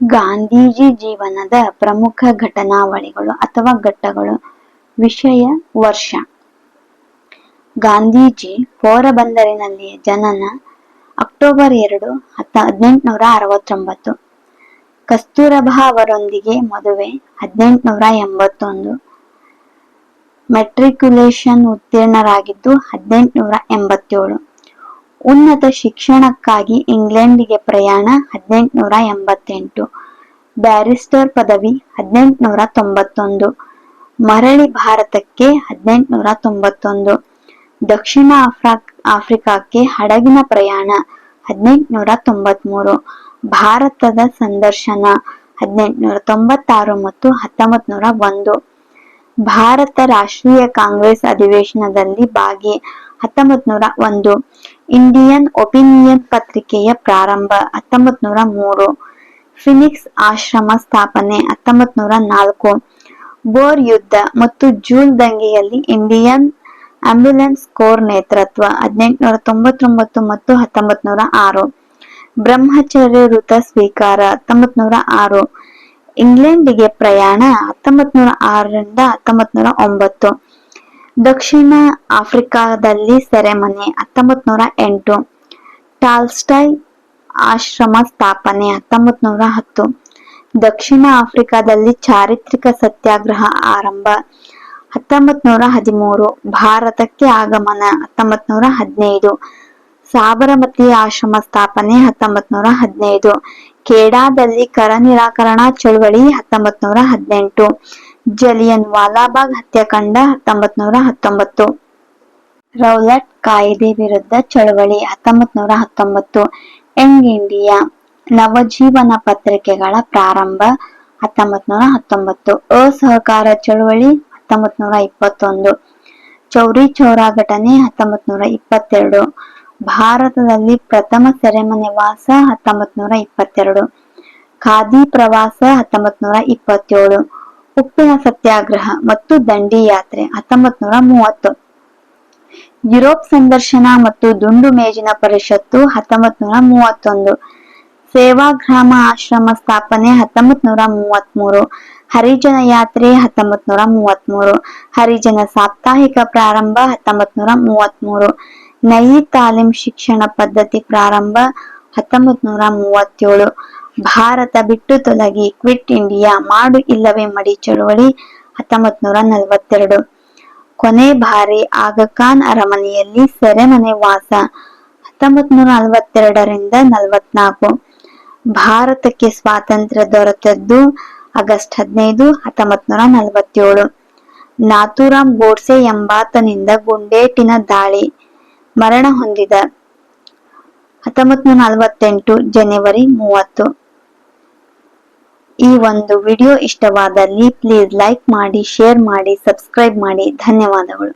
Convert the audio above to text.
ಗಾಂಧೀಜಿ ಜೀವನದ ಪ್ರಮುಖ ಘಟನಾವಳಿಗಳು ಅಥವಾ ಘಟ್ಟಗಳು. ವಿಷಯ ವರ್ಷ. ಗಾಂಧೀಜಿ ಪೋರಬಂದರಿನಲ್ಲಿ ಜನನ ಅಕ್ಟೋಬರ್ 2, 1869. ಕಸ್ತೂರಬಾ ಅವರೊಂದಿಗೆ ಮದುವೆ 1881. ಮೆಟ್ರಿಕ್ಯುಲೇಷನ್ ಉತ್ತೀರ್ಣರಾಗಿದ್ದು 1887. ಉನ್ನತ ಶಿಕ್ಷಣಕ್ಕಾಗಿ ಇಂಗ್ಲೆಂಡಿಗೆ ಪ್ರಯಾಣ 1888. ಬ್ಯಾರಿಸ್ಟರ್ ಪದವಿ 1891. ಮರಳಿ ಭಾರತಕ್ಕೆ 1891. ದಕ್ಷಿಣ ಆಫ್ರಿಕಾಕ್ಕೆ ಹಡಗಿನ ಪ್ರಯಾಣ 1893. ಭಾರತದ ಸಂದರ್ಶನ 1896 ಮತ್ತು 1901. ಭಾರತ ರಾಷ್ಟ್ರೀಯ ಕಾಂಗ್ರೆಸ್ ಅಧಿವೇಶನದಲ್ಲಿ ಭಾಗಿ 1901. ಇಂಡಿಯನ್ ಒಪಿನಿಯನ್ ಪತ್ರಿಕೆಯ ಪ್ರಾರಂಭ 1903. ಫಿನಿಕ್ಸ್ ಆಶ್ರಮ ಸ್ಥಾಪನೆ 1904. ಬೋರ್ ಯುದ್ಧ ಮತ್ತು ಜೂಲ್ ದಂಗೆಯಲ್ಲಿ ಇಂಡಿಯನ್ ಆಂಬ್ಯುಲೆನ್ಸ್ ಕೋರ್ ನೇತೃತ್ವ 1899 ಮತ್ತು 1906. ಬ್ರಹ್ಮಚರ್ಯ ವೃತ ಸ್ವೀಕಾರ 1906. ಇಂಗ್ಲೆಂಡಿಗೆ ಪ್ರಯಾಣ 1906 1909. ದಕ್ಷಿಣ ಆಫ್ರಿಕಾದಲ್ಲಿ ಸೆರೆಮನೆ 1908. ಟಾಲ್ಸ್ಟಾಯ್ ಆಶ್ರಮ ಸ್ಥಾಪನೆ 1910. ದಕ್ಷಿಣ ಆಫ್ರಿಕಾದಲ್ಲಿ ಚಾರಿತ್ರಿಕ ಸತ್ಯಾಗ್ರಹ ಆರಂಭ 1913. ಭಾರತಕ್ಕೆ ಆಗಮನ 1915. ಸಾಬರಮತಿ ಆಶ್ರಮ ಸ್ಥಾಪನೆ 1915. ಖೇಡಾದಲ್ಲಿ ಕರ ನಿರಾಕರಣಾ ಚಳವಳಿ 1918. ಜಲಿಯನ್ ವಾಲಾಬಾಗ್ ಹತ್ಯಾಕಾಂಡ 1919. ರೌಲಟ್ ಕಾಯಿದೆ ವಿರುದ್ಧ ಚಳವಳಿ 1919. ಯಂಗ್ ಇಂಡಿಯಾ ನವಜೀವನ ಪತ್ರಿಕೆಗಳ ಪ್ರಾರಂಭ 1919. ಅಸಹಕಾರ ಚಳವಳಿ 1921. ಚೌರಿ ಚೌರಾ ಘಟನೆ 1922. ಭಾರತದಲ್ಲಿ ಪ್ರಥಮ ಸೆರೆಮನೆ ವಾಸ 1922. ಖಾದಿ ಪ್ರವಾಸ 1927. ಉಪ್ಪಿನ ಸತ್ಯಾಗ್ರಹ ಮತ್ತು ದಂಡಿ ಯಾತ್ರೆ 1930. ಯುರೋಪ್ ಸಂದರ್ಶನ ಮತ್ತು ದುಂಡು ಮೇಜಿನ ಪರಿಷತ್ತು 1931. ಸೇವಾಗ್ರಾಮ ಆಶ್ರಮ ಸ್ಥಾಪನೆ 1933. ಹರಿಜನ ಯಾತ್ರೆ 1933. ಹರಿಜನ ಸಾಪ್ತಾಹಿಕ ಪ್ರಾರಂಭ 1933. ನಯಿ ತಾಲೀಮ್ ಶಿಕ್ಷಣ ಪದ್ಧತಿ ಪ್ರಾರಂಭ 1937. ಭಾರತ ಬಿಟ್ಟು ತೊಲಗಿ ಕ್ವಿಟ್ ಇಂಡಿಯಾ ಮಾಡು ಇಲ್ಲವೇ ಮಡಿ ಚಳವಳಿ 1942. ಕೊನೆ ಬಾರಿ ಆಗಾ ಖಾನ್ ಅರಮನೆಯಲ್ಲಿ ಸೆರೆಮನೆ ವಾಸ 1942 44. ಭಾರತಕ್ಕೆ ಸ್ವಾತಂತ್ರ್ಯ ದೊರೆತದ್ದು ಆಗಸ್ಟ್ 15, 1947. ನಾಥೂರಾಮ್ ಗೋಡ್ಸೆ ಎಂಬಾತನಿಂದ ಗುಂಡೇಟಿನ ದಾಳಿ, ಮರಣ ಹೊಂದಿದ 1948 ಜನವರಿ 30. ಈ ಒಂದು ವಿಡಿಯೋ ಇಷ್ಟವಾದಲ್ಲಿ ಪ್ಲೀಸ್ ಲೈಕ್ ಮಾಡಿ, ಶೇರ್ ಮಾಡಿ, ಸಬ್ಸ್ಕ್ರೈಬ್ ಮಾಡಿ. ಧನ್ಯವಾದಗಳು.